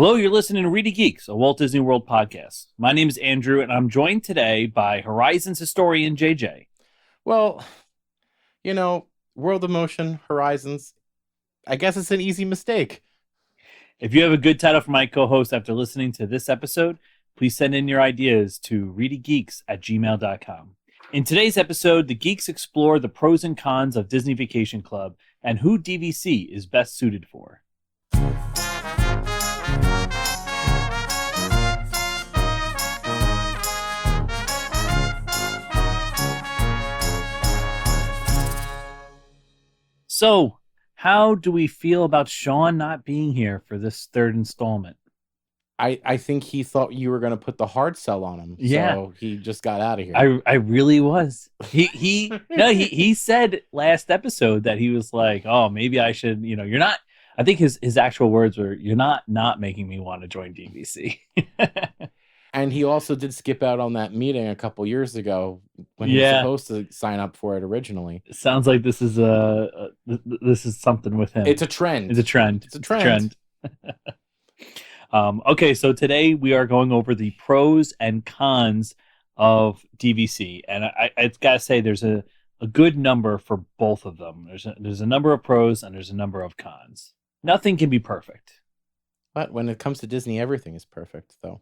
Hello, you're listening to ReedyGeeks, a Walt Disney World podcast. My name is Andrew, and I'm joined today by Horizons historian JJ. Well, World of Motion, Horizons, I guess it's an easy mistake. If you have a good title for my co-host after listening to this episode, please send in your ideas to readygeeks@gmail.com. In today's episode, the Geeks explore the pros and cons of Disney Vacation Club and who DVC is best suited for. So, how do we feel about Sean not being here for this third installment? I think he thought you were going to put the hard sell on him. Yeah. So he just got out of here. I really was. He said last episode that he was like, oh, maybe I should, you're not, I think his actual words were, you're not making me want to join DVC. And he also did skip out on that meeting a couple years ago when he was supposed to sign up for it originally. It sounds like this is something with him. It's a trend. It's a trend. Okay, so today we are going over the pros and cons of DVC, and I've got to say there's a good number for both of them. There's a number of pros and there's a number of cons. Nothing can be perfect. But when it comes to Disney, everything is perfect, though.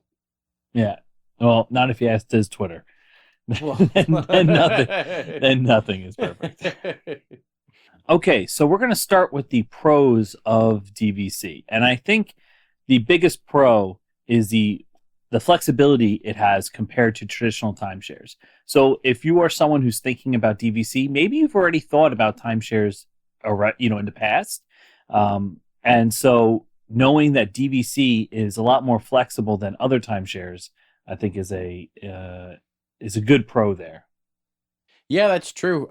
Yeah. Well, not if you ask Diz Twitter. Well. then nothing is perfect. Okay, so we're going to start with the pros of DVC. And I think the biggest pro is the flexibility it has compared to traditional timeshares. So if you are someone who's thinking about DVC, maybe you've already thought about timeshares in the past. And so knowing that DVC is a lot more flexible than other timeshares, I think is a good pro there. Yeah, that's true.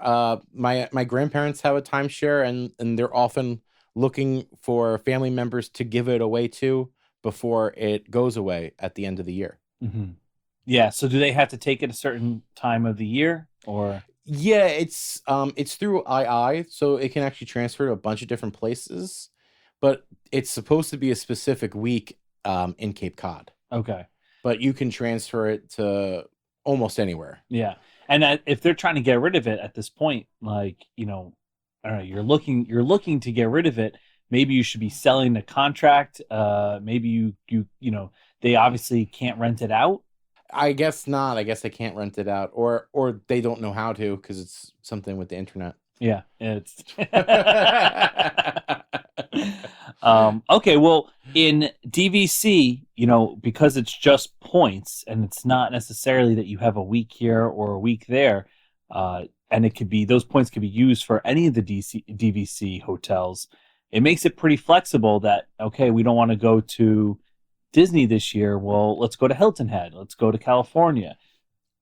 My grandparents have a timeshare, and they're often looking for family members to give it away to before it goes away at the end of the year. Mm-hmm. Yeah. So do they have to take it a certain time of the year, or? Yeah, it's through II, so it can actually transfer to a bunch of different places. But it's supposed to be a specific week in Cape Cod. Okay. But you can transfer it to almost anywhere. Yeah. And if they're trying to get rid of it at this point, I don't know, you're looking to get rid of it, maybe you should be selling the contract. Maybe you they obviously can't rent it out. I guess not. I guess they can't rent it out, or they don't know how to because it's something with the internet. Yeah, it's okay. Well, in DVC, because it's just points and it's not necessarily that you have a week here or a week there, and it could be those points could be used for any of the DVC hotels. It makes it pretty flexible that, okay, we don't want to go to Disney this year. Well, let's go to Hilton Head. Let's go to California.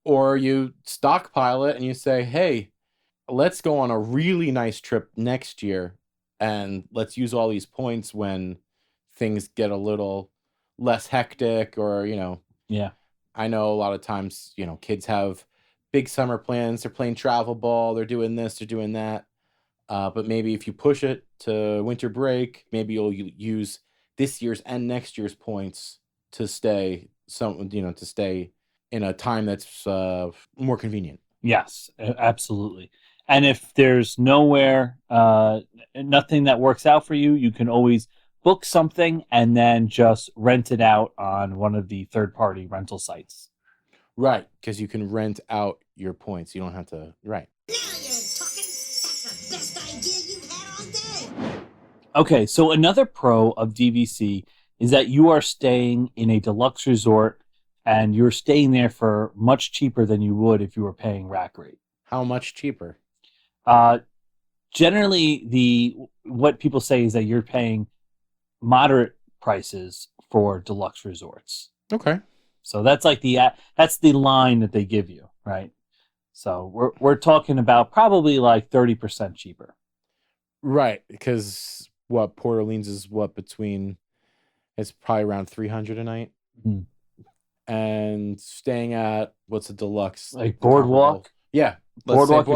Or you stockpile it and you say, hey, let's go on a really nice trip next year and let's use all these points when things get a little less hectic or, Yeah. I know a lot of times, kids have big summer plans. They're playing travel ball. They're doing this, they're doing that. But maybe if you push it to winter break, maybe you'll use this year's and next year's points to stay in a time that's more convenient. Yes, absolutely. And if there's nothing that works out for you, you can always book something and then just rent it out on one of the third-party rental sites. Right, because you can rent out your points. You don't have to, right. Now you're talking. That's the best idea you've had all day. Okay, so another pro of DVC is that you are staying in a deluxe resort and you're staying there for much cheaper than you would if you were paying rack rate. How much cheaper? Generally, what people say is that you're paying moderate prices for deluxe resorts. Okay. So that's like that's the line that they give you, right? So we're talking about probably like 30% cheaper. Right, because Port Orleans is it's probably around $300 a night. Mm-hmm. And staying at what's a deluxe? Like Boardwalk? Yeah. Boardwalk,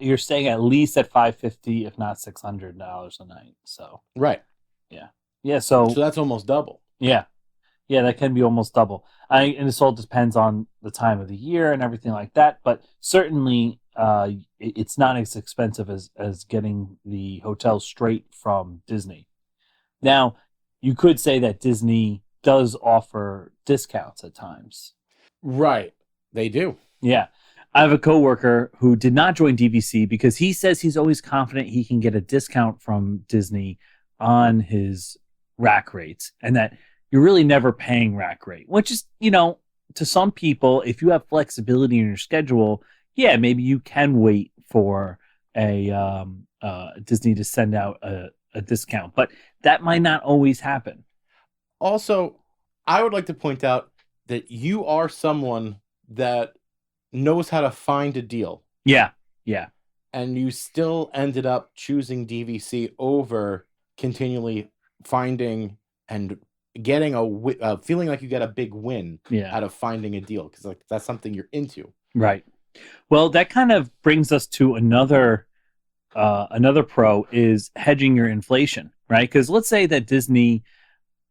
you're staying at least at $550, if not $600 a night. So right, yeah. So that's almost double. Yeah, Yeah, that can be almost double. And this all depends on the time of the year and everything like that. But certainly, it's not as expensive as getting the hotel straight from Disney. Now, you could say that Disney does offer discounts at times. Right. They do. Yeah. I have a coworker who did not join DVC because he says he's always confident he can get a discount from Disney on his rack rates and that you're really never paying rack rate, which is, to some people, if you have flexibility in your schedule, yeah, maybe you can wait for a Disney to send out a discount, but that might not always happen. Also, I would like to point out that you are someone that knows how to find a deal. Yeah, yeah. And you still ended up choosing DVC over continually finding and getting a feeling like you get a big win out of finding a deal, because like that's something you're into. Right. Well, that kind of brings us to another pro is hedging your inflation, right? Because let's say that Disney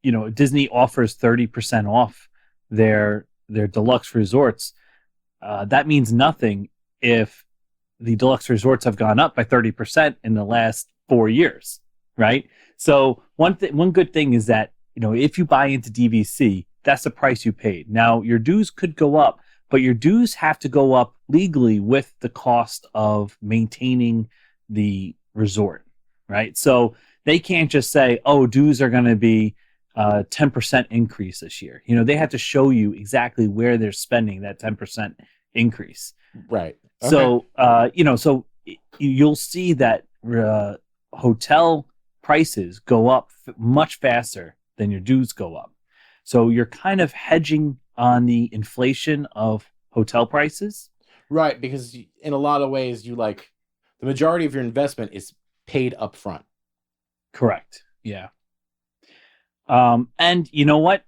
offers 30% off their deluxe resorts. That means nothing if the deluxe resorts have gone up by 30% in the last 4 years, right? So one good thing is that, if you buy into DVC, that's the price you paid. Now, your dues could go up, but your dues have to go up legally with the cost of maintaining the resort, right? So they can't just say, oh, dues are going to be 10% increase this year. They have to show you exactly where they're spending that 10% increase. Right. Okay. So, so you'll see that hotel prices go up much faster than your dues go up. So you're kind of hedging on the inflation of hotel prices. Right, because in a lot of ways, the majority of your investment is paid up front. Correct. Yeah. And you know what?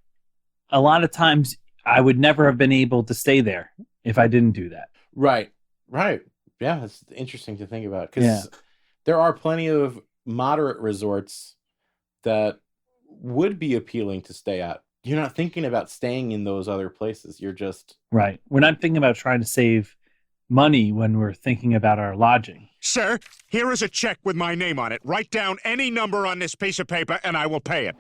A lot of times I would never have been able to stay there if I didn't do that. Right. Yeah, it's interesting to think about because there are plenty of moderate resorts that would be appealing to stay at. You're not thinking about staying in those other places. You're just... Right. We're not thinking about trying to save money when we're thinking about our lodging. Sir, here is a check with my name on it. Write down any number on this piece of paper and I will pay it.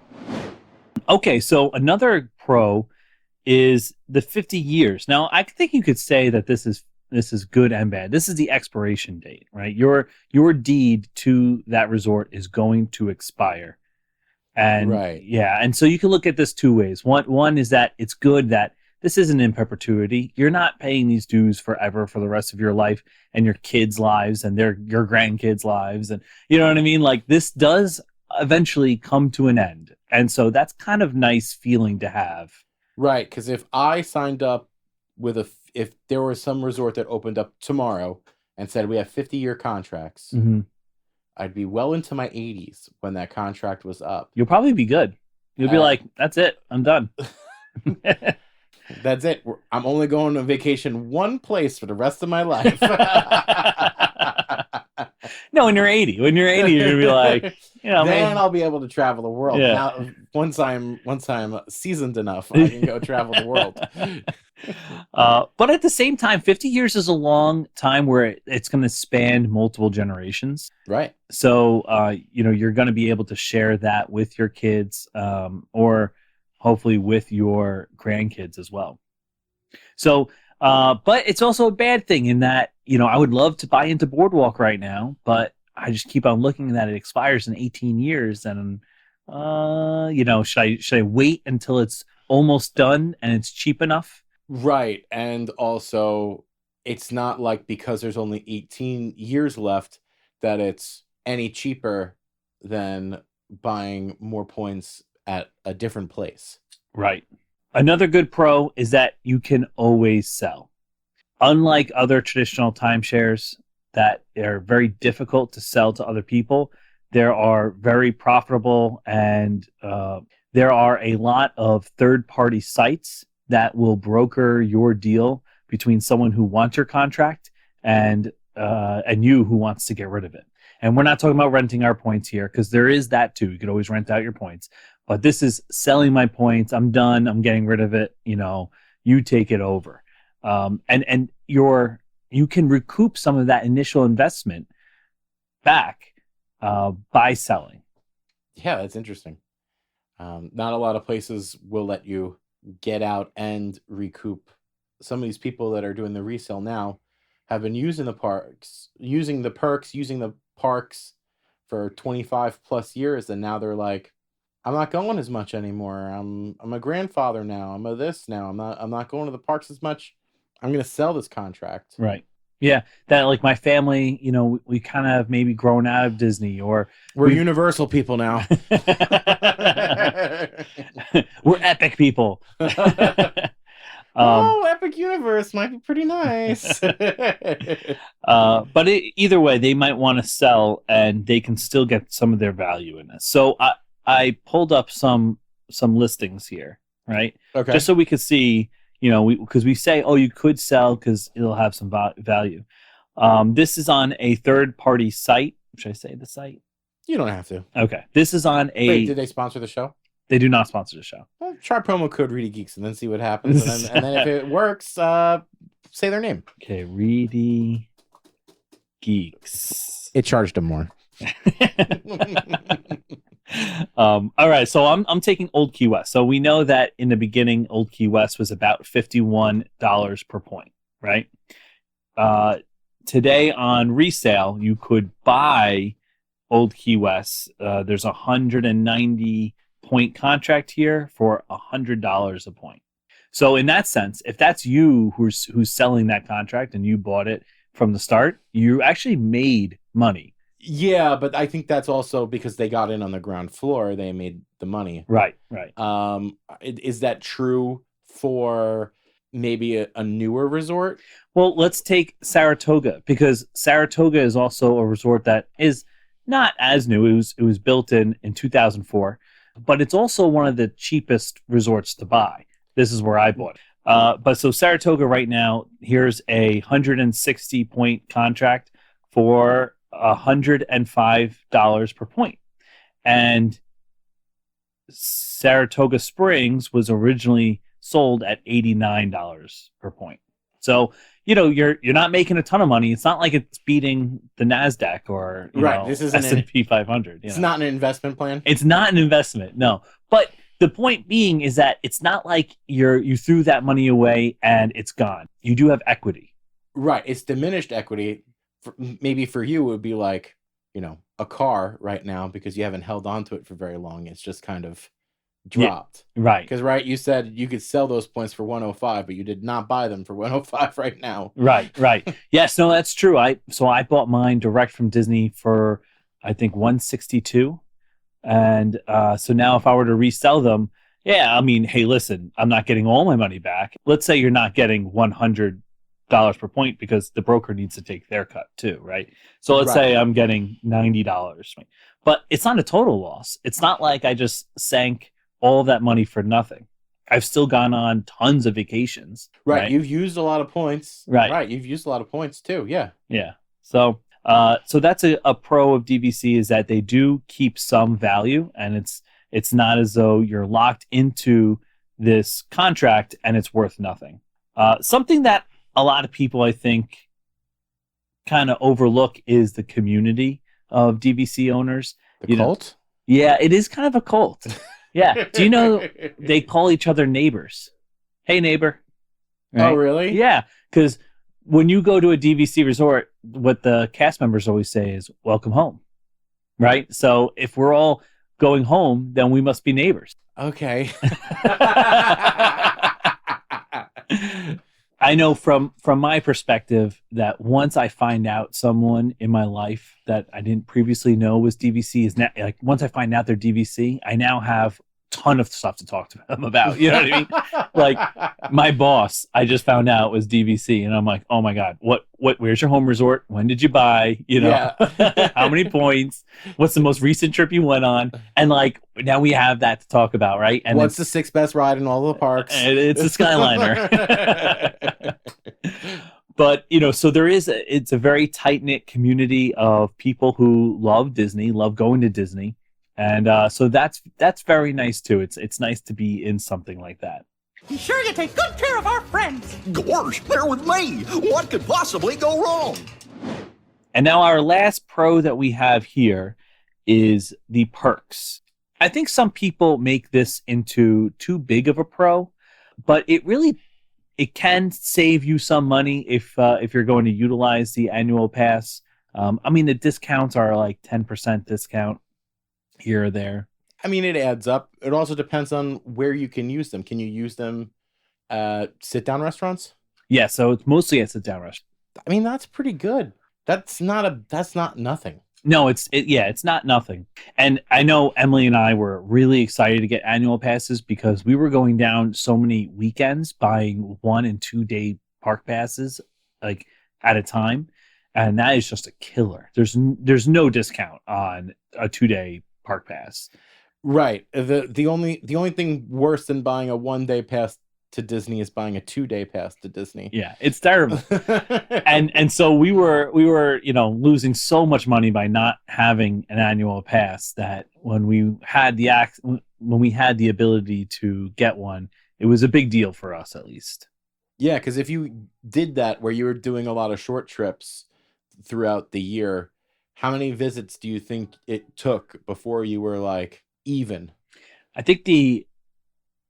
Okay, so another pro is the 50 years. Now, I think you could say that this is good and bad. This is the expiration date, right? Your deed to that resort is going to expire. And right. Yeah, and so you can look at this two ways. One is that it's good that this isn't in perpetuity. You're not paying these dues forever for the rest of your life and your kids' lives and your grandkids' lives. And you know what I mean? Like, this does eventually come to an end. And so that's kind of nice feeling to have. Right, because if I signed up if there was some resort that opened up tomorrow and said we have 50-year contracts, I'd be well into my 80s when that contract was up. You'll probably be good. You'll be like, that's it. I'm done. That's it. I'm only going on vacation one place for the rest of my life. No, when you're 80. When you're 80, you're going to be like, then I'll be able to travel the world. Yeah. Now, once I'm seasoned enough, I can go travel the world. But at the same time, 50 years is a long time where it's going to span multiple generations. Right. So, you're going to be able to share that with your kids or hopefully with your grandkids as well. So, but it's also a bad thing in that, I would love to buy into Boardwalk right now, but I just keep on looking that it expires in 18 years. And, should I wait until it's almost done and it's cheap enough? Right. And also, it's not like because there's only 18 years left that it's any cheaper than buying more points at a different place. Right. Another good pro is that you can always sell. Unlike other traditional timeshares that are very difficult to sell to other people, there are very profitable and there are a lot of third-party sites that will broker your deal between someone who wants your contract and you who wants to get rid of it. And we're not talking about renting our points here because there is that too. You could always rent out your points. but this is selling my points. I'm done. I'm getting rid of it. You know, you take it over. And you can recoup some of that initial investment back by selling. Yeah, that's interesting. Not a lot of places will let you get out and recoup. Some of these people that are doing the resale now have been using the perks for 25 plus years, and now they're like, I'm not going as much anymore. I'm a grandfather now. I'm a this now. I'm not going to the parks as much. I'm going to sell this contract. Right. Yeah, that like my family, you know, we kind of maybe grown out of Disney, or we're Universal people now. We're Epic people. Epic Universe might be pretty nice. But either way, they might want to sell, and they can still get some of their value in this. So I pulled up some listings here, right? Okay. Just so we could see, you know, because we say, oh, you could sell because it'll have some value. This is on a third-party site. Should I say the site? You don't have to. Okay. This is on a... Wait, did they sponsor the show? They do not sponsor the show. Well, try promo code ReedyGeeks and then see what happens. And then if it works, say their name. Okay, ReedyGeeks. It charged them more. All right, so I'm taking Old Key West. So we know that in the beginning, Old Key West was about $51 per point, right? Today on resale, you could buy Old Key West. There's a 190 point contract here for $100 a point. So in that sense, if that's you who's selling that contract and you bought it from the start, you actually made money. Yeah, but I think that's also because they got in on the ground floor, they made the money. Right. Is that true for maybe a newer resort? Well, let's take Saratoga, because Saratoga is also a resort that is not as new. It was built in 2004, but it's also one of the cheapest resorts to buy. This is where I bought it. But so Saratoga right now, here's a 160 point contract for $105 per point. And Saratoga Springs was originally sold at $89 per point. So, you know, you're not making a ton of money. It's not like it's beating the NASDAQ or This isn't S&P 500. It's not an investment plan. It's not an investment, no. But the point being is that it's not like you threw that money away and it's gone. You do have equity. Right. It's diminished equity. Maybe for you, it would be like, you know, a car right now because you haven't held on to it for very long. It's just kind of dropped. Yeah, right. Because, right, you said you could sell those points for 105, but you did not buy them for 105 right now. Right. Yes, no, that's true. I bought mine direct from Disney for, I think, 162. And so now if I were to resell them, yeah, I mean, hey, listen, I'm not getting all my money back. Let's say you're not getting $100 per point because the broker needs to take their cut too, right? So let's say I'm getting $90, but it's not a total loss. It's not like I just sank all of that money for nothing. I've still gone on tons of vacations. Right. You've used a lot of points. Right. You've used a lot of points too. Yeah. So that's a pro of DVC, is that they do keep some value, and it's not as though you're locked into this contract and it's worth nothing. Something that a lot of people, I think, kind of overlook is the community of DVC owners. The cult? Yeah, it is kind of a cult. Yeah. Do you know they call each other neighbors? Hey, neighbor. Right? Oh, really? Yeah, because when you go to a DVC resort, what the cast members always say is, welcome home, right? So if we're all going home, then we must be neighbors. Okay. I know from my perspective that once I find out someone in my life that I didn't previously know was DVC, is now, like, once I find out they're DVC, I now have a ton of stuff to talk to them about. You know what I mean? Like, my boss, I just found out was DVC, and I'm like, oh my God, what, where's your home resort? When did you buy? You know, how many points? What's the most recent trip you went on? And like, now we have that to talk about, right? And what's the sixth best ride in all the parks? It's a Skyliner. But, you know, so it's a very tight-knit community of people who love Disney, love going to Disney. And so that's very nice too. It's nice to be in something like that. Be sure you take good care of our friends. Gorsh, they're with me. What could possibly go wrong? And now our last pro that we have here is the perks. I think some people make this into too big of a pro, but it can save you some money if you're going to utilize the annual pass. I mean, the discounts are like 10% discount here or there. I mean, it adds up. It also depends on where you can use them. Can you use them at sit-down restaurants? Yeah, so it's mostly at sit-down restaurants. I mean, that's pretty good. That's not nothing. No, it's not nothing. And I know Emily and I were really excited to get annual passes because we were going down so many weekends buying 1 and 2 day park passes like at a time, and that is just a killer. There's no discount on a 2 day park pass. Right. The only thing worse than buying a 1 day pass to Disney is buying a 2 day pass to Disney. Yeah, it's terrible. and so we were losing so much money by not having an annual pass that when we had the ability to get one, it was a big deal for us at least. Yeah, because if you did that where you were doing a lot of short trips throughout the year, how many visits do you think it took before you were like even? I think the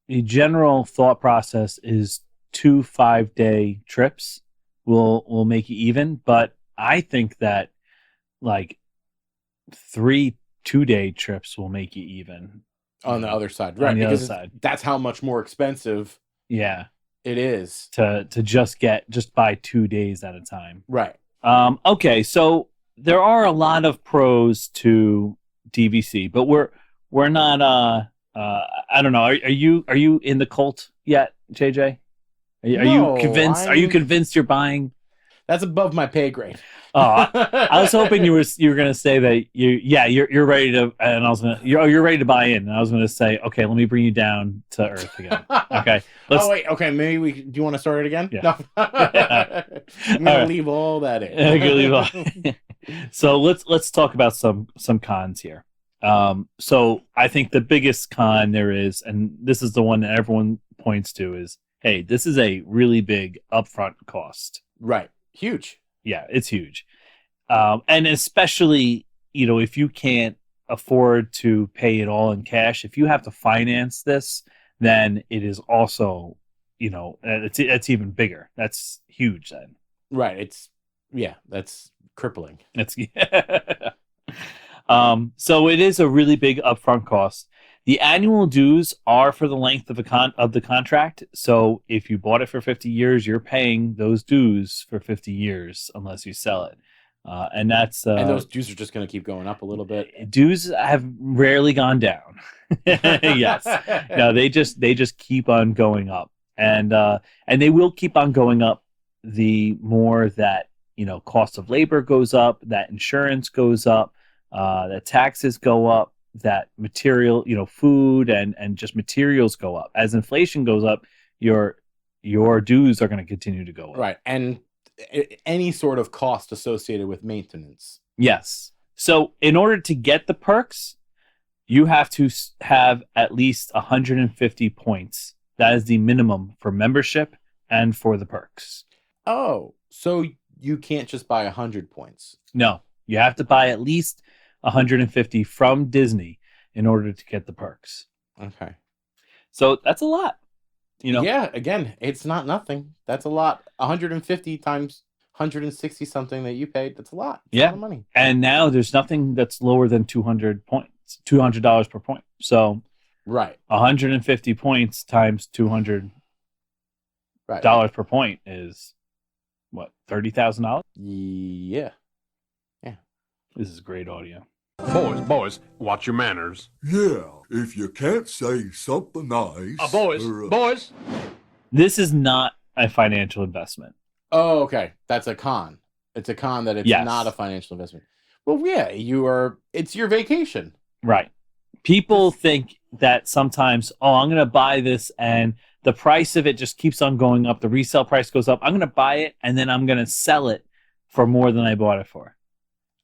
general thought process is 2 5-day trips will make you even, but I think that like 3 2-day trips will make you even On the other side, right? On the Because other side. that's how much more expensive Yeah, it is. to just buy 2 days at a time. Right. Okay, so there are a lot of pros to DVC, but we're not I don't know. Are you in the cult yet, JJ? Are No, you convinced? Are you convinced you're buying? That's above my pay grade. Oh, I was hoping you were going to say that you're ready to, and I was going to you're ready to buy in, and I was going to say, okay, let me bring you down to earth again. Okay, Oh wait, okay, maybe do you want to start it again? Yeah. No. I'm gonna leave all that in. So let's talk about some cons here. So I think the biggest con there is, and this is the one that everyone points to, is, hey, this is a really big upfront cost. Right. Huge. Yeah, it's huge. And especially, if you can't afford to pay it all in cash, if you have to finance this, then it is also, it's even bigger. That's huge then. Right. That's crippling. It's so it is a really big upfront cost. The annual dues are for the length of the contract. So if you bought it for 50 years, you're paying those dues for 50 years unless you sell it. And that's and those dues are just going to keep going up a little bit. Dues have rarely gone down. Yes. No, they just keep on going up. And they will keep on going up the more that, cost of labor goes up, that insurance goes up, that taxes go up, that material, food and just materials go up. As inflation goes up, your dues are going to continue to go up. Right. And any sort of cost associated with maintenance. Yes. So in order to get the perks, you have to have at least 150 points. That is the minimum for membership and for the perks. Oh, so you can't just buy 100 points. No, you have to buy at least 150 from Disney in order to get the perks. Okay. So that's a lot. Yeah, again, it's not nothing. That's a lot. 150 times 160 something that you paid, that's a lot. That's a lot of money. And now there's nothing that's lower than 200 points, $200 per point. So right. 150 points times $200 per point is what, $30,000? Yeah. This is great audio. Boys, watch your manners. Yeah, if you can't say something nice. Boys. This is not a financial investment. Oh, okay. That's a con. It's a con that it's not a financial investment. Well, yeah, it's your vacation. Right. People think that sometimes, I'm going to buy this and the price of it just keeps on going up. The resale price goes up. I'm going to buy it and then I'm going to sell it for more than I bought it for.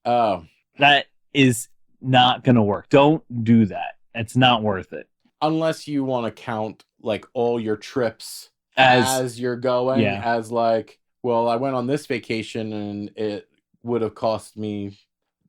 Oh. That is not going to work. Don't do that. It's not worth it. Unless you want to count like all your trips As as you're going, yeah. as like, well, I went on this vacation and it would have cost me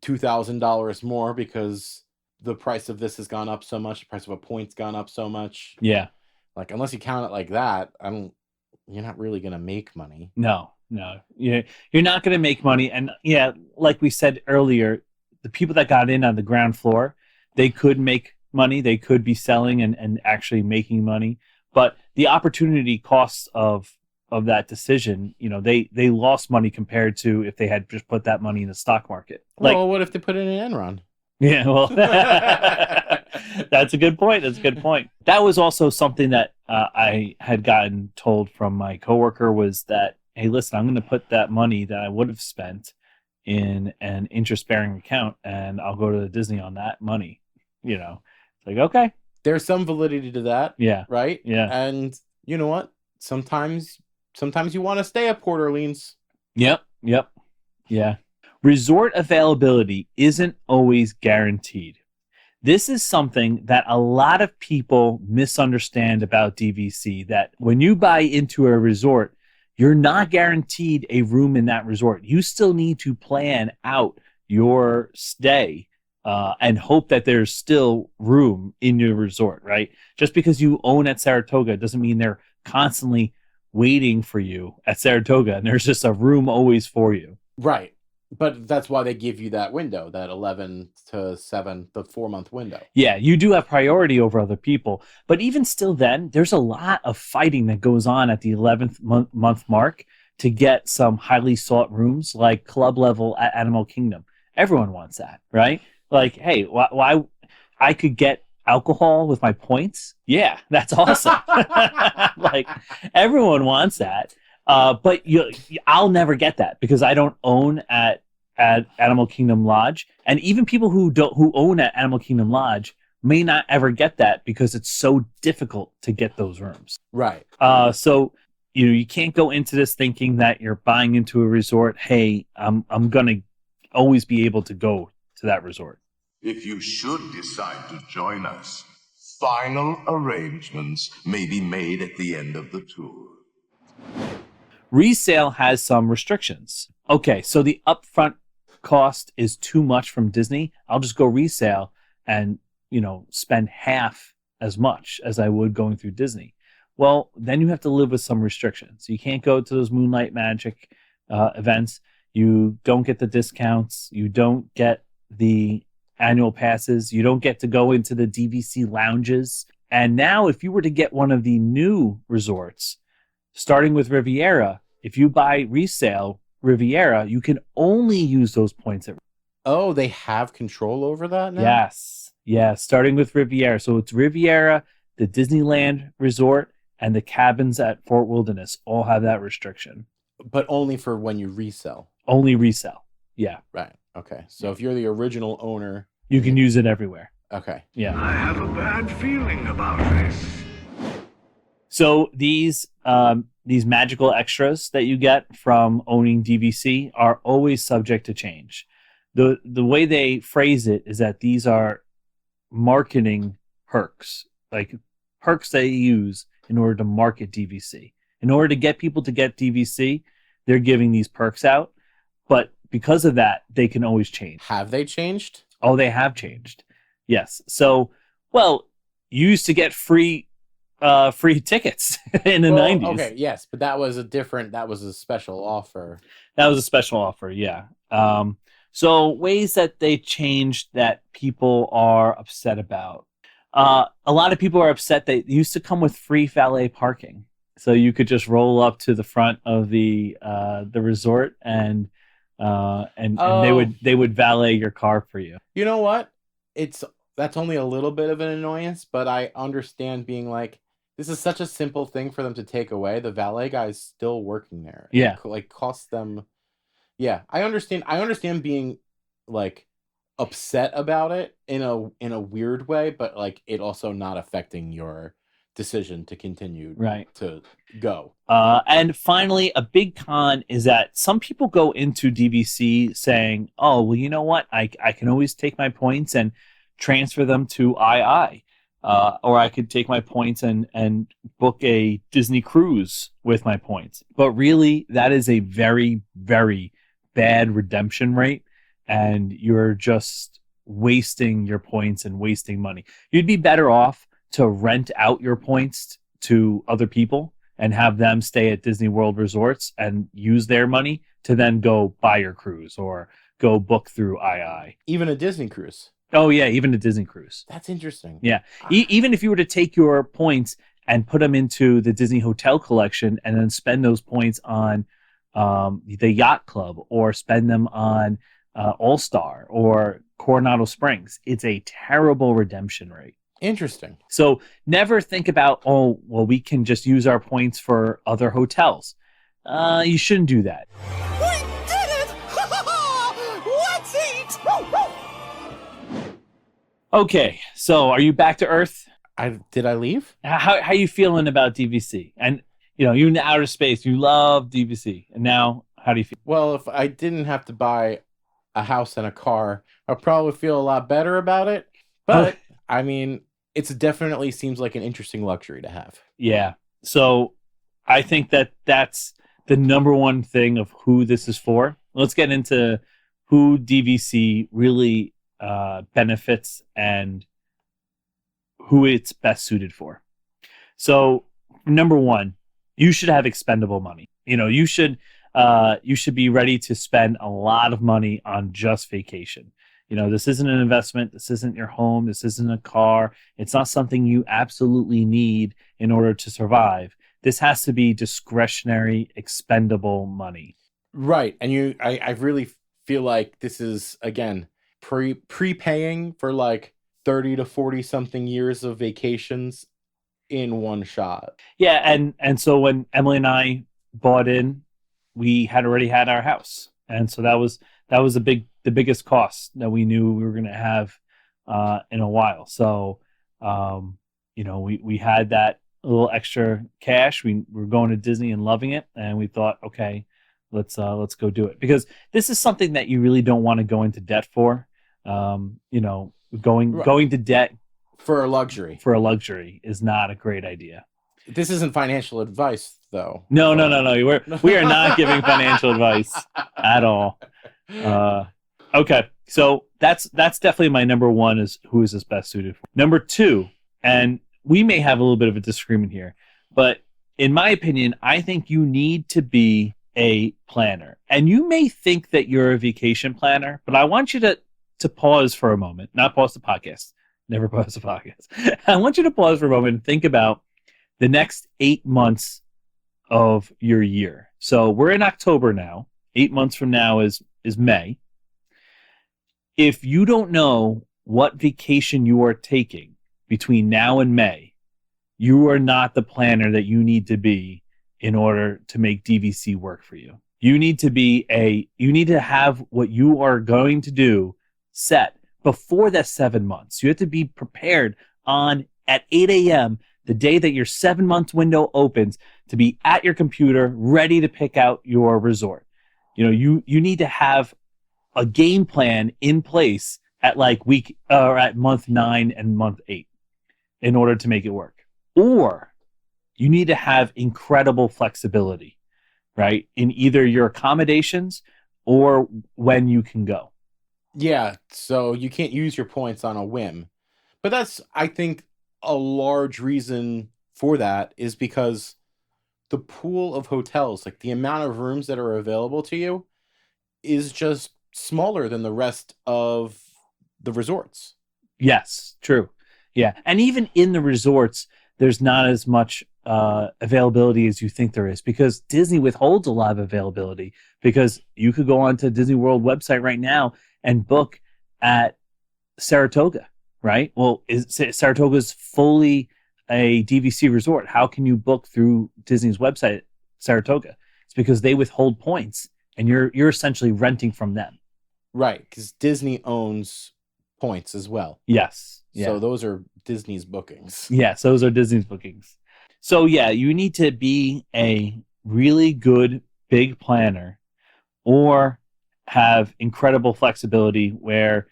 $2,000 more because the price of this has gone up so much. The price of a point's gone up so much. Yeah. Like, unless you count it like that, you're not really going to make money. No. You're not going to make money. And yeah, like we said earlier, the people that got in on the ground floor, they could make money. They could be selling and actually making money. But the opportunity costs of that decision, they lost money compared to if they had just put that money in the stock market. Like, well, what if they put it in Enron? Yeah, well, that's a good point. That was also something that I had gotten told from my coworker was that, hey, listen, I'm going to put that money that I would have spent in an interest-bearing account, and I'll go to Disney on that money. It's like, okay. There's some validity to that. Yeah. Right? Yeah. And you know what? Sometimes you want to stay at Port Orleans. Yep. Yeah. Resort availability isn't always guaranteed. This is something that a lot of people misunderstand about DVC, that when you buy into a resort, you're not guaranteed a room in that resort. You still need to plan out your stay and hope that there's still room in your resort, right? Just because you own at Saratoga doesn't mean they're constantly waiting for you at Saratoga and there's just a room always for you. Right. But that's why they give you that window, that 11 to 7, the 4-month window. Yeah, you do have priority over other people. But even still then, there's a lot of fighting that goes on at the 11th month mark to get some highly sought rooms like club level at Animal Kingdom. Everyone wants that, right? Like, hey, why I could get alcohol with my points? Yeah, that's awesome. Like, everyone wants that. But I'll never get that because I don't own at Animal Kingdom Lodge, and even people who own at Animal Kingdom Lodge may not ever get that because it's so difficult to get those rooms. Right. So you can't go into this thinking that you're buying into a resort. Hey, I'm gonna always be able to go to that resort. If you should decide to join us, final arrangements may be made at the end of the tour. Resale has some restrictions. Okay, so the upfront cost is too much from Disney. I'll just go resale and, spend half as much as I would going through Disney. Well, then you have to live with some restrictions. You can't go to those Moonlight Magic events. You don't get the discounts. You don't get the annual passes. You don't get to go into the DVC lounges. And now if you were to get one of the new resorts, starting with Riviera, if you buy resale Riviera, you can only use those points at. Oh, they have control over that now? Yes. Yeah, starting with Riviera. So it's Riviera, the Disneyland Resort, and the cabins at Fort Wilderness all have that restriction. But only for when you resell. Only resell. Yeah. Right. Okay. So if you're the original owner, you can use it everywhere. Okay. Yeah. I have a bad feeling about this. So these magical extras that you get from owning DVC are always subject to change. The way they phrase it is that these are marketing perks, like perks that you use in order to market DVC. In order to get people to get DVC, they're giving these perks out. But because of that, they can always change. Have they changed? Oh, they have changed. Yes. So, well, you used to get free tickets in the 90s. Okay, yes, but that was a special offer. That was a special offer, yeah. So ways that they changed that people are upset about. A lot of people are upset that it used to come with free valet parking. So you could just roll up to the front of the resort and they would valet your car for you. You know what? That's only a little bit of an annoyance, but I understand being like, this is such a simple thing for them to take away. The valet guy is still working there. Yeah. It, like, costs them. Yeah, I understand. I understand being like upset about it in a weird way, but like it also not affecting your decision to continue Right. to go. And finally, a big con is that some people go into DVC saying, oh, well, you know what? I can always take my points and transfer them to II. Or I could take my points and book a Disney cruise with my points. But really, that is a very, very bad redemption rate. And you're just wasting your points and wasting money. You'd be better off to rent out your points to other people and have them stay at Disney World resorts and use their money to then go buy your cruise or go book through II. Even a Disney cruise. Oh, yeah, even a Disney cruise. That's interesting. Yeah. Even if you were to take your points and put them into the Disney Hotel collection and then spend those points on the Yacht Club or spend them on All-Star or Coronado Springs, it's a terrible redemption rate. Interesting. So never think about, oh, well, we can just use our points for other hotels. You shouldn't do that. We did it! Let's eat! Okay, so are you back to Earth? Did I leave? How you feeling about DVC? And, you're in outer space. You love DVC. And now, how do you feel? Well, if I didn't have to buy a house and a car, I'd probably feel a lot better about it. But, I mean, it definitely seems like an interesting luxury to have. Yeah. So I think that's the number one thing of who this is for. Let's get into who DVC really benefits and who it's best suited for. So number one, you should have expendable money. You should be ready to spend a lot of money on just vacation. This isn't an investment. This isn't your home. This isn't a car. It's not something you absolutely need in order to survive. This has to be discretionary, expendable money. Right. And I really feel like this is, again, prepaying for like 30 to 40 something years of vacations in one shot. Yeah. And so when Emily and I bought in, we had already had our house. And so that was the biggest cost that we knew we were going to have in a while. So, we had that little extra cash. We were going to Disney and loving it. And we thought, okay, let's go do it, because this is something that you really don't want to go into debt for. Going to debt for a luxury is not a great idea. This isn't financial advice, though. No. We are not giving financial advice at all. Okay, so that's definitely my number one, is who is this best suited for. Number two, and we may have a little bit of a disagreement here, but in my opinion, I think you need to be a planner. And you may think that you're a vacation planner, but I want you to pause for a moment, not pause the podcast. Never pause the podcast. I want you to pause for a moment and think about the next 8 months of your year. So we're in October now. 8 months from now is May. If you don't know what vacation you are taking between now and May, you are not the planner that you need to be in order to make DVC work for you. You need to have what you are going to do set before that 7 months. You have to be prepared at 8 a.m. the day that your 7-month window opens, to be at your computer ready to pick out your resort. You need to have a game plan in place at at month 9 and month 8 in order to make it work. Or you need to have incredible flexibility, right, in either your accommodations or when you can go. Yeah, so you can't use your points on a whim. But that's, I think, a large reason for that is because the pool of hotels, like the amount of rooms that are available to you, is just smaller than the rest of the resorts. Yes, true. Yeah, and even in the resorts, there's not as much availability as you think there is, because Disney withholds a lot of availability, because you could go onto Disney World website right now and book at Saratoga, right? Well, Saratoga's fully a DVC resort. How can you book through Disney's website at Saratoga? It's because they withhold points, and you're essentially renting from them. Right, because Disney owns points as well. Yes. So those are Disney's bookings. Yes, those are Disney's bookings. So yeah, you need to be a really good big planner or have incredible flexibility where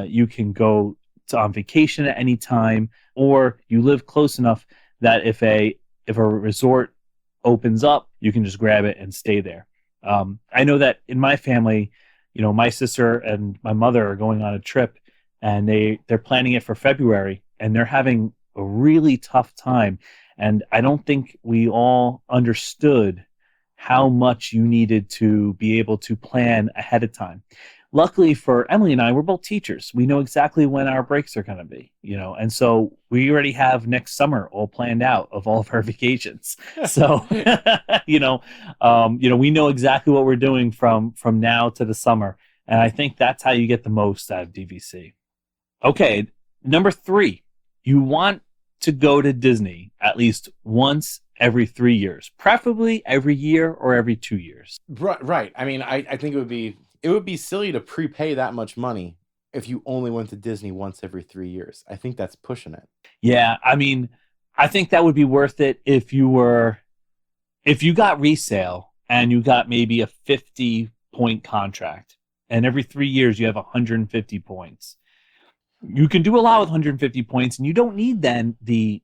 you can go on vacation at any time, or you live close enough that if a resort opens up, you can just grab it and stay there. I know that in my family, my sister and my mother are going on a trip, and they're planning it for February, and they're having a really tough time. And I don't think we all understood how much you needed to be able to plan ahead of time. Luckily for Emily and I, we're both teachers. We know exactly when our breaks are going to be, and so we already have next summer all planned out of all of our vacations. So, we know exactly what we're doing from now to the summer. And I think that's how you get the most out of DVC. Okay, number 3, you want to go to Disney at least once every 3 years, preferably every year or every 2 years. Right. I mean, I think it would be silly to prepay that much money if you only went to Disney once every 3 years. I think that's pushing it. Yeah, I mean, I think that would be worth it if you got resale and you got maybe a 50-point contract, and every 3 years you have 150 points. You can do a lot with 150 points, and you don't need then the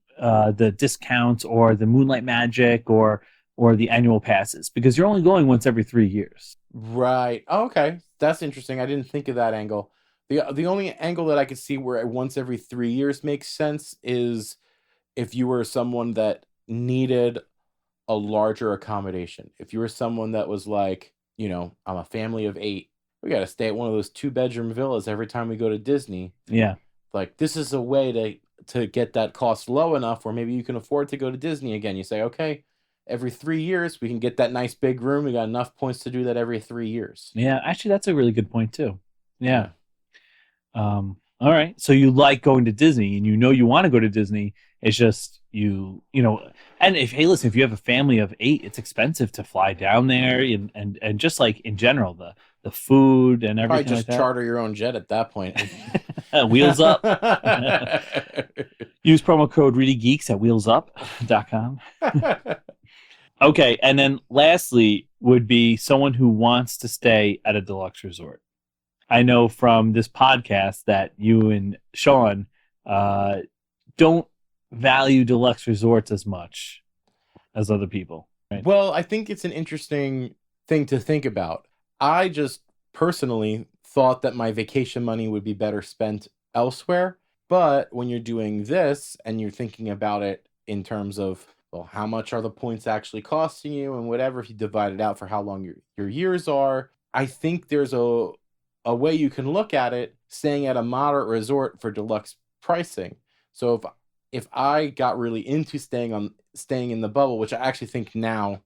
discounts or the Moonlight Magic or the annual passes, because you're only going once every 3 years. Right. Oh, okay. That's interesting. I didn't think of that angle. The only angle that I could see where once every 3 years makes sense is if you were someone that needed a larger accommodation. If you were someone that was like, I'm a family of 8. We got to stay at one of those 2-bedroom villas every time we go to Disney. Yeah. Like, this is a way to get that cost low enough where maybe you can afford to go to Disney again. You say, okay, every 3 years, we can get that nice big room. We got enough points to do that every 3 years. Yeah, actually, that's a really good point, too. Yeah. All right. So you like going to Disney, and you want to go to Disney. It's just, and if you have a family of 8, it's expensive to fly down there, and just like in general, the food and everything. Probably just like charter your own jet at that point. Wheels Up. Use promo code ReedyGeeks at wheelsup.com. Okay, and then lastly would be someone who wants to stay at a deluxe resort. I know from this podcast that you and Sean don't value deluxe resorts as much as other people. Right? Well, I think it's an interesting thing to think about. I just personally thought that my vacation money would be better spent elsewhere. But when you're doing this and you're thinking about it in terms of, well, how much are the points actually costing you and whatever, if you divide it out for how long your years are, I think there's a way you can look at it staying at a moderate resort for deluxe pricing. So if I got really into staying in the bubble, which I actually think now,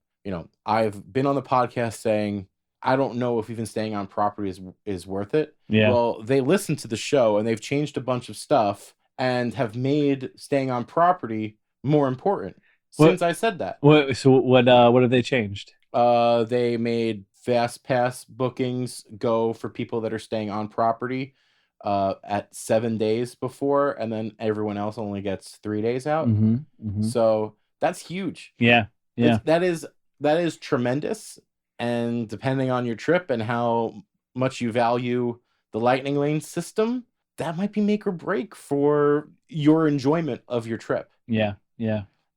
I've been on the podcast saying I don't know if even staying on property is worth it. Yeah. Well, they listened to the show and they've changed a bunch of stuff and have made staying on property more important since I said that. So what have they changed? They made fast pass bookings go for people that are staying on property at 7 days before, and then everyone else only gets 3 days out. Mm-hmm, mm-hmm. So that's huge. Yeah. That is tremendous. And depending on your trip and how much you value the Lightning Lane system, that might be make or break for your enjoyment of your trip. Yeah.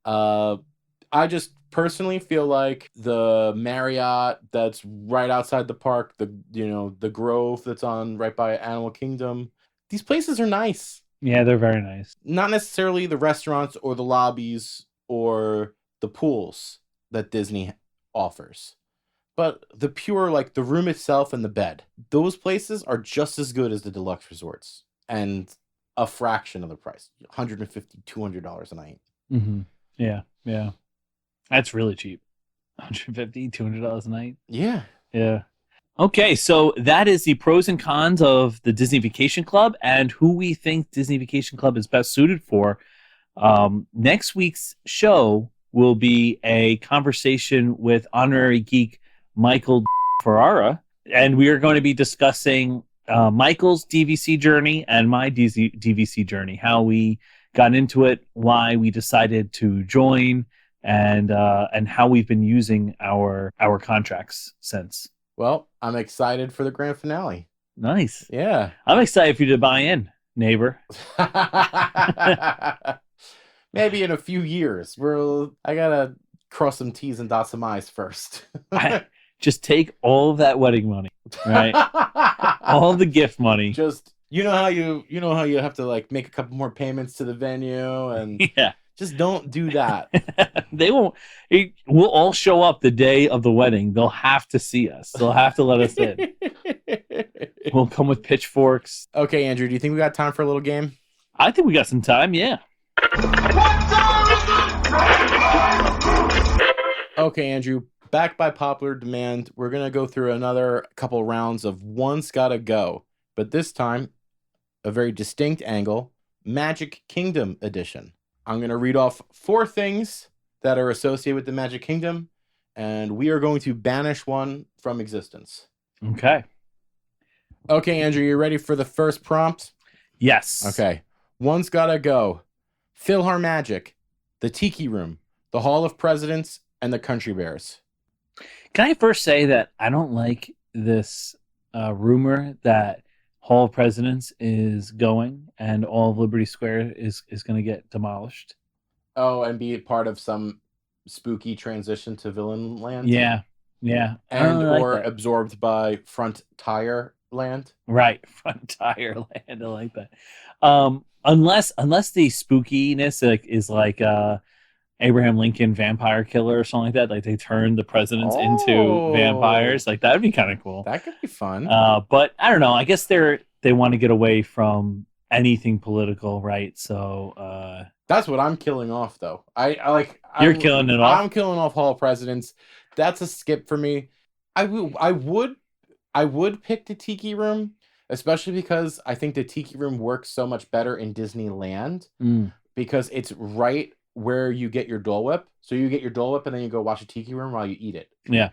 I just personally feel like the Marriott that's right outside the park, the Grove that's on right by Animal Kingdom, these places are nice. Yeah, they're very nice. Not necessarily the restaurants or the lobbies or the pools that Disney offers, but the pure, like the room itself and the bed. Those places are just as good as the deluxe resorts and a fraction of the price, $150, $200 a night. Mm-hmm. Yeah. That's really cheap. $150, $200 a night. Yeah. Okay, so that is the pros and cons of the Disney Vacation Club and who we think Disney Vacation Club is best suited for. Next week's show will be a conversation with honorary geek Michael Ferrara, and we are going to be discussing Michael's DVC journey and my DVC journey, how we got into it, why we decided to join, and how we've been using our contracts since. Well, I'm excited for the grand finale. Nice. Yeah. I'm excited for you to buy in, neighbor. Maybe in a few years. I gotta cross some T's and dot some I's first. Just take all of that wedding money, right? All the gift money. Just you know how you have to like make a couple more payments to the venue and Yeah. just don't do that. They won't. We'll all show up the day of the wedding. They'll have to see us. They'll have to let us in. We'll come with pitchforks. Okay, Andrew, do you think we got time for a little game? I think we got some time. Yeah. Okay, Andrew, back by popular demand, we're going to go through another couple rounds of One's Gotta Go, but this time, a very distinct angle, Magic Kingdom edition. I'm going to read off 4 things that are associated with the Magic Kingdom, and we are going to banish one from existence. Okay. Okay, Andrew, you ready for the first prompt? Yes. Okay. One's Gotta Go. PhilharMagic, the Tiki Room, the Hall of Presidents, and the Country Bears. Can I first say that I don't like this rumor that Hall of Presidents is going and all of Liberty Square is going to get demolished? Oh, and be part of some spooky transition to Villain Land? Yeah. Yeah. And I don't or like that. absorbed by Front Tire Land? Right. Front Tire Land. I like that. Unless the spookiness is like Abraham Lincoln Vampire Killer or something like that. Like they turn the presidents into vampires. Like that'd be kind of cool. That could be fun. But I don't know. I guess they want to get away from anything political, right? So that's what I'm killing off, though. You're killing it off. I'm killing off Hall of Presidents. That's a skip for me. I would pick the Tiki Room, especially because I think the Tiki Room works so much better in Disneyland because it's right where you get your Dole Whip. So you get your Dole Whip and then you go watch a Tiki Room while you eat it. Yeah.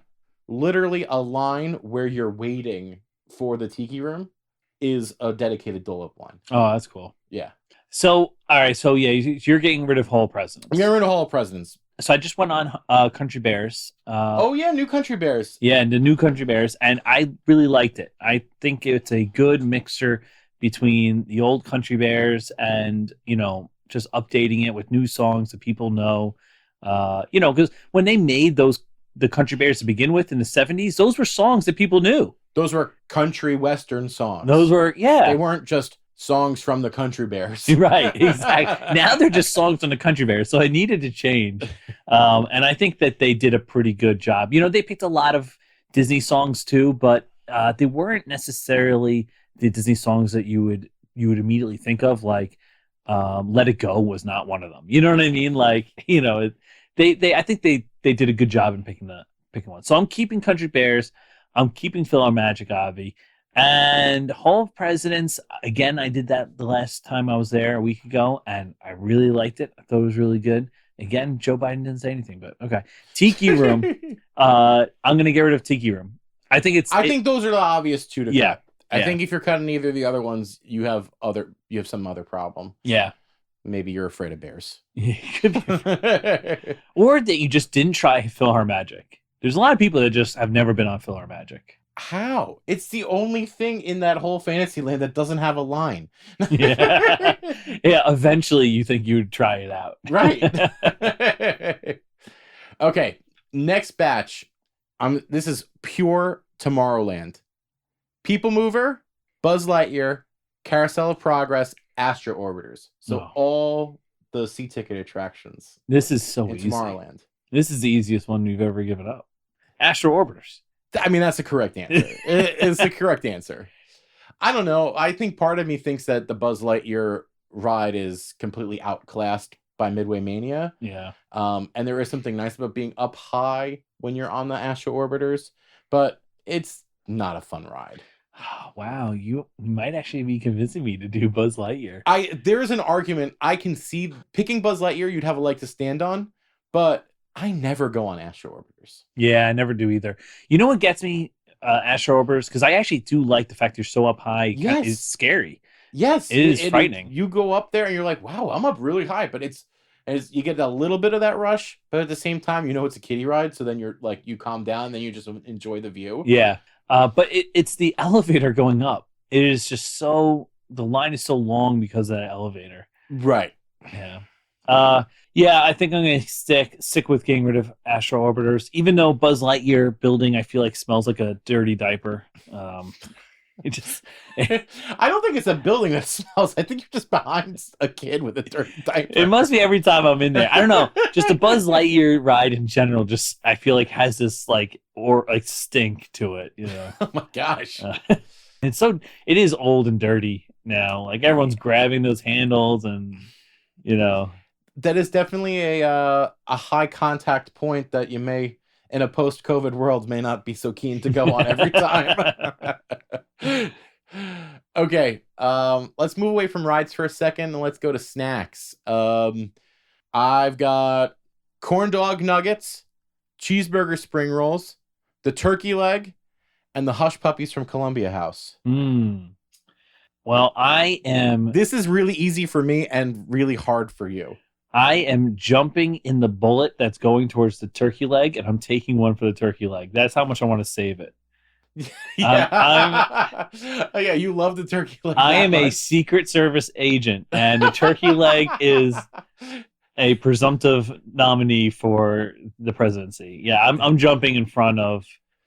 Literally a line where you're waiting for the Tiki Room is a dedicated Dole Whip line. Oh, that's cool. Yeah. So, all right. So, yeah, you're getting rid of Hall of Presidents. I'm getting rid of Hall of Presidents. So I just went on Country Bears. Oh, yeah, new Country Bears. Yeah, the new Country Bears. And I really liked it. I think it's a good mixture between the old Country Bears and, just updating it with new songs that people know. Because when they made the Country Bears to begin with in the 70s, those were songs that people knew. Those were country western songs. Those were, yeah. They weren't just songs from the Country Bears. Right, exactly. Now they're just songs from the Country Bears, so I needed to change. And I think that they did a pretty good job. They picked a lot of Disney songs too, but they weren't necessarily the Disney songs that you would immediately think of, like Let It Go was not one of them. You know what I mean? Like, I think they did a good job in picking one. So I'm keeping Country Bears. I'm keeping PhilharMagic, Avi. And Hall of Presidents, again, I did that the last time I was there a week ago, and I really liked it. I thought it was really good. Again, Joe Biden didn't say anything, but okay. Tiki Room. I'm going to get rid of Tiki Room. I think those are the obvious two to cut. I think if you're cutting either of the other ones, you have some other problem. Yeah. Maybe you're afraid of bears. Or that you just didn't try PhilharMagic. There's a lot of people that just have never been on PhilharMagic. How? It's the only thing in that whole Fantasyland that doesn't have a line. Yeah. Yeah, eventually you think you would try it out. Right. Okay, next batch. This is pure Tomorrowland. People Mover, Buzz Lightyear, Carousel of Progress, Astro Orbiters. So all the C-ticket attractions. This is so in easy. Tomorrowland. This is the easiest one we've ever given up. Astro Orbiters. I mean, that's the correct answer. It's the correct answer. I don't know. I think part of me thinks that the Buzz Lightyear ride is completely outclassed by Midway Mania. Yeah. And there is something nice about being up high when you're on the Astro Orbiters, but it's not a fun ride. Oh, wow, you might actually be convincing me to do Buzz Lightyear. There's an argument. I can see picking Buzz Lightyear, you'd have a leg to stand on, but I never go on Astro Orbiters. Yeah, I never do either. You know what gets me Astro-Orbiters, because I actually do like the fact you're so up high. Yes. It's scary. Yes, It is frightening. You go up there and you're like, wow, I'm up really high, but you get a little bit of that rush, but at the same time, you know it's a kiddie ride, so then you're like, you calm down, and then you just enjoy the view. Yeah, but it's the elevator going up. It is just the line is so long because of that elevator. Right. Yeah. Yeah, I think I'm gonna stick with getting rid of Astro-Orbiters, even though Buzz Lightyear building I feel like smells like a dirty diaper. It just I don't think it's a building that smells. I think you're just behind a kid with a dirty diaper. it must be every time I'm in there. I don't know. Just a Buzz Lightyear ride in general, just I feel like has this like stink to it. You know. Oh my gosh. It is old and dirty now. Like everyone's grabbing those handles, and you know. That is definitely a high contact point that you may, in a post-COVID world, may not be so keen to go on every time. Okay, let's move away from rides for a second and let's go to snacks. I've got corn dog nuggets, cheeseburger spring rolls, the turkey leg, and the hush puppies from Columbia House. Well, This is really easy for me and really hard for you. I am jumping in the bullet that's going towards the turkey leg, and I'm taking one for the turkey leg. That's how much I want to save it. Yeah. Oh, yeah, you love the turkey leg. I am a Secret Service agent, and the turkey leg is a presumptive nominee for the presidency. Yeah, I'm jumping in front of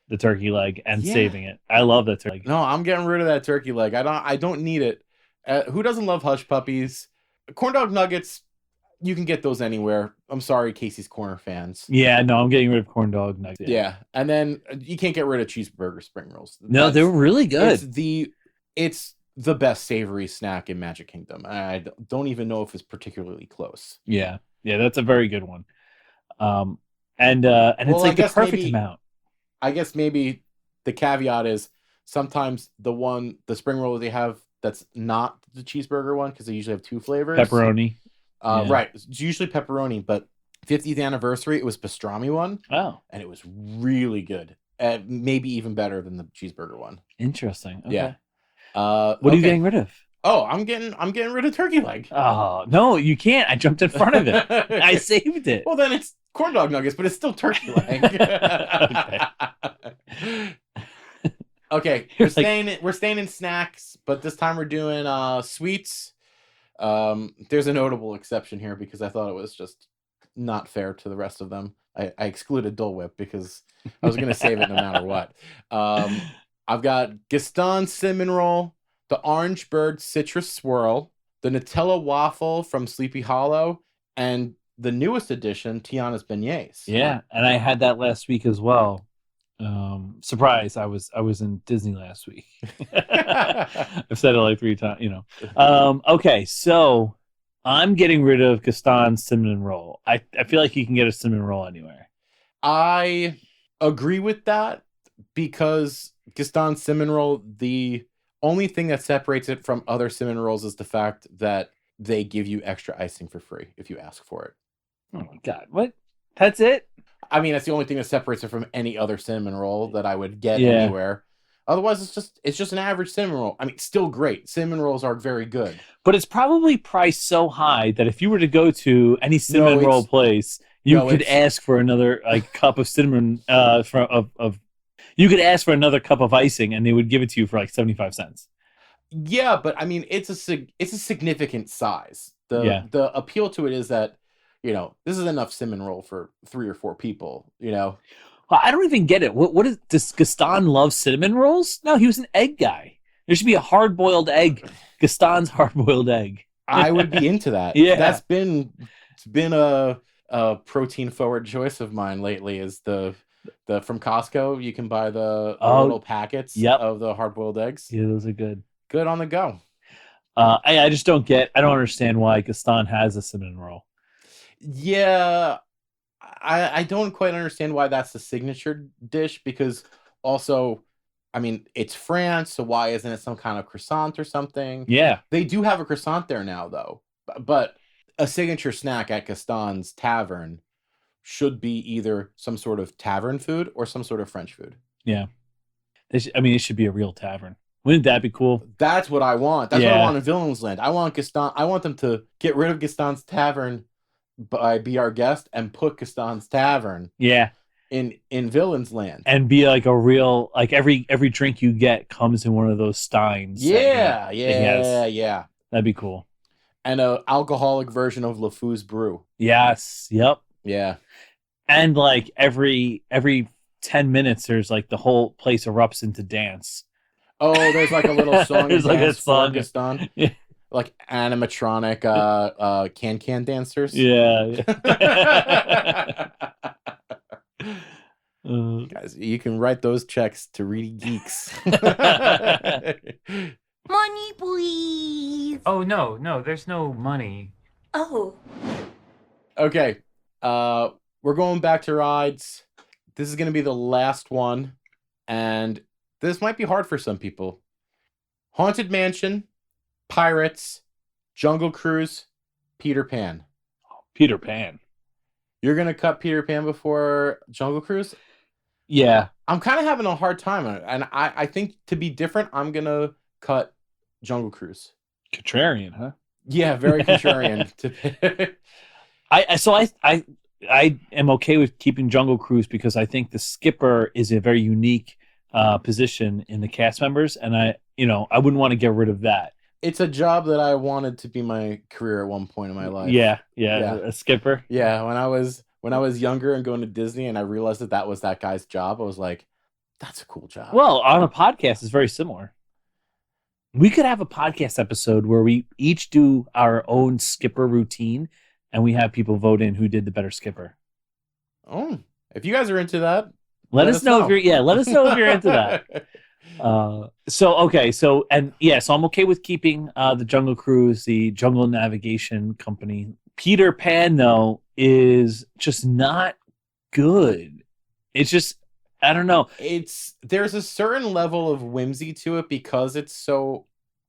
the turkey leg and saving it. I love that turkey leg. No, I'm getting rid of that turkey leg. I don't need it. Who doesn't love hush puppies? Corn dog nuggets, you can get those anywhere. I'm sorry, Casey's Corner fans. Yeah, no, I'm getting rid of corn dog nuggets. Yeah, and then you can't get rid of cheeseburger spring rolls. No, they're really good. It's the best savory snack in Magic Kingdom. I don't even know if it's particularly close. Yeah, that's a very good one. And it's like the perfect amount. I guess maybe the caveat is sometimes the spring roll they have that's not the cheeseburger one, because they usually have two flavors. Pepperoni. Right. It's usually pepperoni, but 50th anniversary, it was pastrami one. Oh. And it was really good. Maybe even better than the cheeseburger one. Interesting. Okay. Yeah. What are you getting rid of? Oh, I'm getting rid of turkey leg. Oh, no, you can't. I jumped in front of it. I saved it. Well, then it's corn dog nuggets, but it's still turkey leg. Okay. We're staying in snacks, but this time we're doing sweets. There's a notable exception here because I thought it was just not fair to the rest of them. I excluded Dole Whip because I was going to save it no matter what. I've got Gaston Cinnamon Roll, the Orange Bird Citrus Swirl, the Nutella Waffle from Sleepy Hollow, and the newest addition, Tiana's Beignets. Yeah, and I had that last week as well. Surprise! I was in Disney last week. I've said it like 3 times, you know. Okay, so I'm getting rid of Gaston's cinnamon roll. I feel like you can get a cinnamon roll anywhere. I agree with that because Gaston's cinnamon roll, the only thing that separates it from other cinnamon rolls is the fact that they give you extra icing for free if you ask for it. Oh my god, what? That's it? I mean, that's the only thing that separates it from any other cinnamon roll that I would get anywhere. Otherwise, it's just an average cinnamon roll. I mean, still great. Cinnamon rolls are very good. But it's probably priced so high that if you were to go to any cinnamon roll place, you could ask for another cup of cinnamon you could ask for another cup of icing and they would give it to you for like 75 cents. Yeah, but I mean, it's a significant size. The appeal to it is that, you know, this is enough cinnamon roll for 3 or 4 people, you know. Well, I don't even get it. Does Gaston love cinnamon rolls? No, he was an egg guy. There should be a hard-boiled egg. Gaston's hard-boiled egg. I would be into that. Yeah. It's been a protein-forward choice of mine lately is the from Costco, you can buy the little packets of the hard-boiled eggs. Yeah, those are good. Good on the go. I just don't understand why Gaston has a cinnamon roll. Yeah, I don't quite understand why that's the signature dish because also, I mean, it's France, so why isn't it some kind of croissant or something? Yeah. They do have a croissant there now, though. But a signature snack at Gaston's Tavern should be either some sort of tavern food or some sort of French food. Yeah. It should be a real tavern. Wouldn't that be cool? That's what I want. That's what I Yeah. want in Villain's Land. I want them to get rid of Gaston's Tavern by Be Our Guest and put Gaston's Tavern Yeah. in Villain's Land. And be like a real, like every drink you get comes in one of those steins. Yeah. That'd be cool. And an alcoholic version of LeFou's brew. Yes. Yep. Yeah. And like every 10 minutes, there's like the whole place erupts into dance. Oh, there's like a little song. There's like a song. For Gaston. Yeah. Like animatronic can dancers. Yeah. Guys, you can write those checks to ReedyGeeks. Money, please. Oh, no, there's no money. Oh. Okay. We're going back to rides. This is going to be the last one. And this might be hard for some people. Haunted Mansion, Pirates, Jungle Cruise, Peter Pan. Peter Pan. You're going to cut Peter Pan before Jungle Cruise? Yeah. I'm kind of having a hard time on it. And I think to be different, I'm going to cut Jungle Cruise. Contrarian, huh? Yeah, very contrarian. I am okay with keeping Jungle Cruise because I think the skipper is a very unique position in the cast members, and I wouldn't want to get rid of that. It's a job that I wanted to be my career at one point in my life. Yeah, a skipper. Yeah, when I was younger and going to Disney, and I realized that was that guy's job, I was like, "That's a cool job." Well, on a podcast, it's very similar. We could have a podcast episode where we each do our own skipper routine, and we have people vote in who did the better skipper. Oh, if you guys are into that, let us know if you're. Let us know if you're into that. So I'm okay with keeping the Jungle Cruise, the Jungle Navigation Company. Peter Pan though is just not good. It's just, I don't know. There's a certain level of whimsy to it because it's so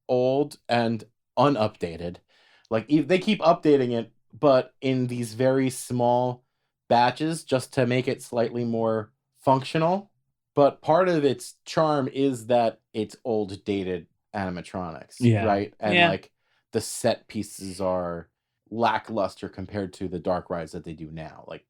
old and unupdated. Like they keep updating it, but in these very small batches just to make it slightly more functional. But part of its charm is that it's old, dated animatronics, right? And like the set pieces are lackluster compared to the dark rides that they do now. Like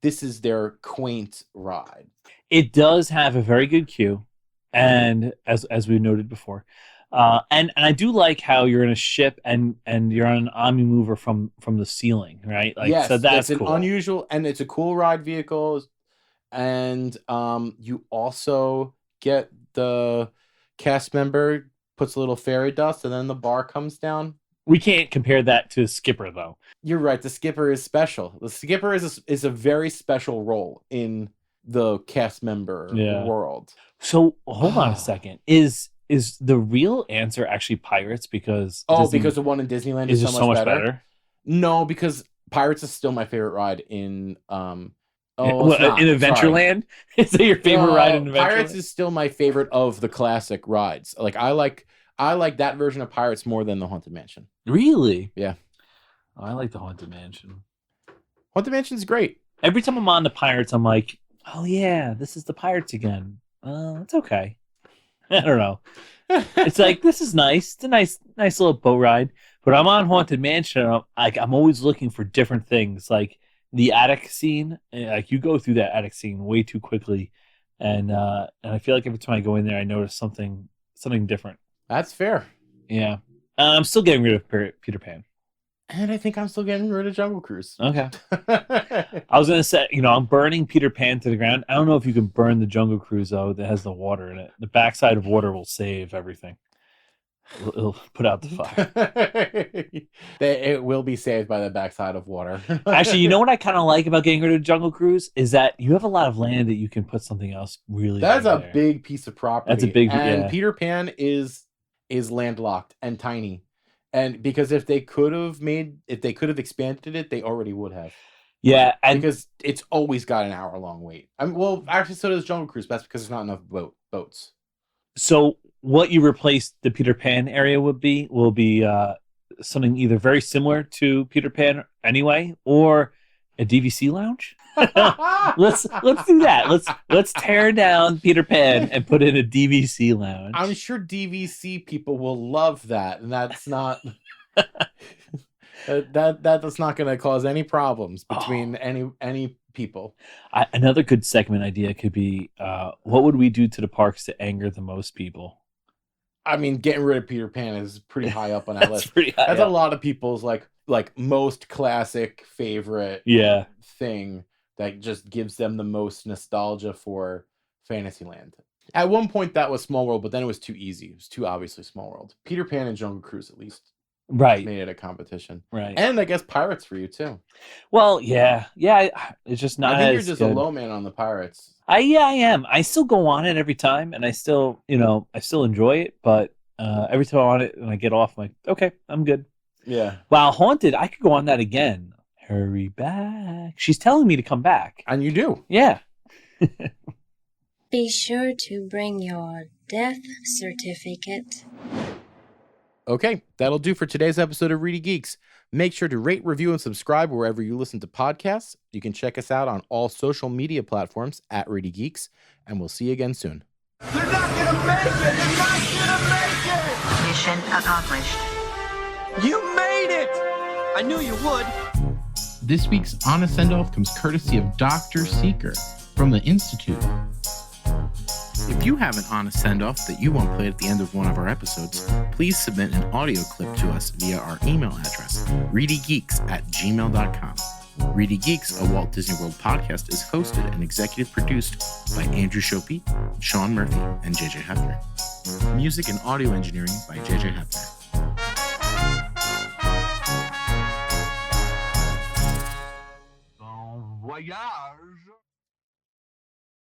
this is their quaint ride. It does have a very good queue, and as we noted before, and I do like how you're in a ship and you're on an omni mover from the ceiling, right? Like, yes, so that's an cool. Unusual, and it's a cool ride vehicle. And you also get the cast member puts a little fairy dust, and then the bar comes down. We can't compare that to Skipper, though. You're right. The skipper is special. The skipper is a very special role in the cast member world. So hold on a second. Is the real answer actually Pirates? Because because the one in Disneyland is so much better? No, because Pirates is still my favorite ride in in Adventureland? Is that your favorite ride in Adventureland? Pirates is still my favorite of the classic rides. Like I like that version of Pirates more than the Haunted Mansion. Really? Yeah. Oh, I like the Haunted Mansion. Haunted Mansion's great. Every time I'm on the Pirates, I'm like, oh yeah, this is the Pirates again. It's okay. I don't know. It's like, this is nice. It's a nice little boat ride. But I'm on Haunted Mansion. And I'm always looking for different things. Like the attic scene. Like you go through that attic scene way too quickly, and I feel like every time I go in there, I notice something different. That's fair. Yeah. I'm still getting rid of Peter Pan. And I think I'm still getting rid of Jungle Cruise. Okay. I was going to say, I'm burning Peter Pan to the ground. I don't know if you can burn the Jungle Cruise, though, that has the water in it. The backside of water will save everything. It'll put out the fire. It will be saved by the backside of water. Actually, you know what I kind of like about getting rid of Jungle Cruise is that you have a lot of land that you can put something else really. That's a big piece of property. That's a big. And Peter Pan is landlocked and tiny, and because if they could have expanded it, they already would have. Yeah, and because it's always got an hour-long wait. Well, actually, so does Jungle Cruise. That's because there's not enough boats. So what you replace the Peter Pan area will be something either very similar to Peter Pan anyway, or A DVC lounge? let's do that. Let's tear down Peter Pan and put in a DVC lounge. I'm sure DVC people will love that, and that's not that's not going to cause any problems between any people. Another good segment idea could be, what would we do to the parks to anger the most people? I mean, getting rid of Peter Pan is pretty high up on that list. That's a lot of people's like most classic favorite thing that just gives them the most nostalgia for Fantasyland. At one point that was Small World, but then it was too easy. It was too obviously Small World. Peter Pan and Jungle Cruise at least made it a competition. Right. And I guess Pirates for you too. Well, yeah. It's just not. I think you're as just good. a low man on the Pirates. I am. I still go on it every time, and I still enjoy it. But every time I'm on it and I get off, I'm like, okay, I'm good. Yeah. Wow, Haunted, I could go on that again. Hurry back. She's telling me to come back. And you do. Yeah. Be sure to bring your death certificate. Okay, that'll do for today's episode of Reedy Geeks. Make sure to rate, review, and subscribe wherever you listen to podcasts. You can check us out on all social media platforms at ReedyGeeks, and we'll see you again soon. They're not gonna make it! They're not gonna make it! Mission accomplished. You made it! I knew you would. This week's Honest Send-Off comes courtesy of Dr. Seeker from the Institute. If you have an honest send-off that you want played at the end of one of our episodes, please submit an audio clip to us via our email address, reedygeeks@gmail.com. Reedy Geeks, a Walt Disney World podcast, is hosted and executive produced by Andrew Shopey, Sean Murphy, and JJ Hefner. Music and audio engineering by JJ Hefner. Voyage.